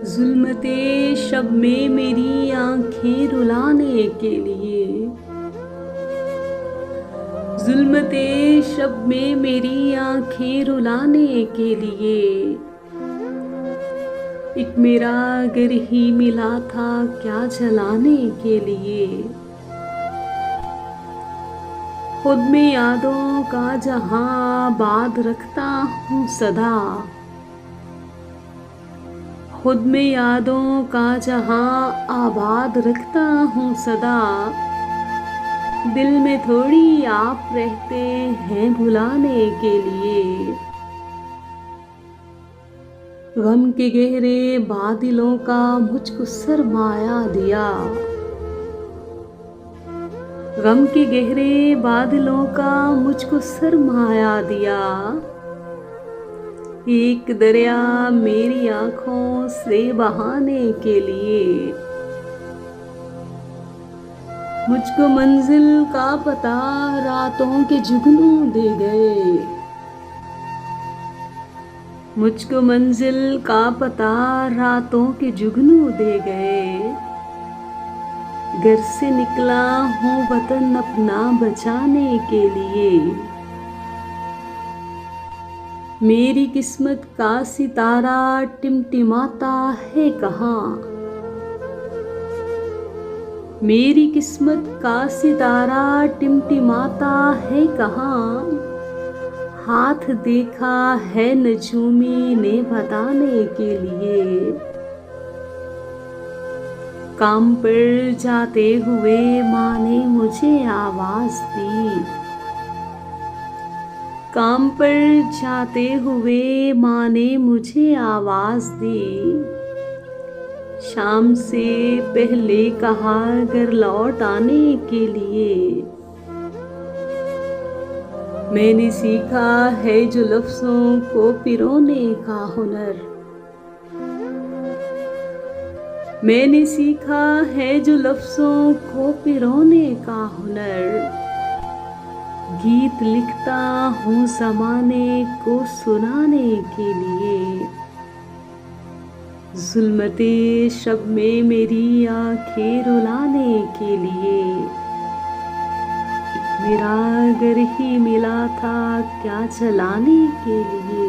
जुल्मते शब में मेरी आंखें रुलाने के लिए, जुल्मते शब में मेरी आंखें रुलाने के लिए एक मेरा गर ही मिला था क्या जलाने के लिए। खुद में यादों का जहां बांध रखता हूँ सदा, खुद में यादों का जहां आबाद रखता हूँ सदा। दिल में थोड़ी आप रहते हैं भुलाने के लिए। गम के गहरे बादलों का मुझको सरमाया दिया, गम के गहरे बादलों का मुझको सरमाया दिया। एक दरिया मेरी आंखों से बहाने के लिए, मुझको मंजिल का पता रातों के जुगनू दे गए, मुझको मंजिल का पता रातों के जुगनू दे गए। घर से निकला हूँ वतन अपना बचाने के लिए। मेरी किस्मत का सितारा टिमटिमाता है कहाँ, मेरी किस्मत का सितारा टिमटिमाता है कहाँ। हाथ देखा है नजूमी ने बताने के लिए। काम पर जाते हुए माँ ने मुझे आवाज दी, काम पर जाते हुए माँ ने मुझे आवाज दी। शाम से पहले कहा घर लौट आने के लिए। मैंने सीखा है जो लफ्जों को पिरोने का हुनर, मैंने सीखा है जो लफ्जों को पिरोने का हुनर। गीत लिखता हूँ ज़माने को सुनाने के लिए। जुल्मते शब में मेरी आंखें रुलाने के लिए मेरा घर ही मिला था क्या जलाने के लिए।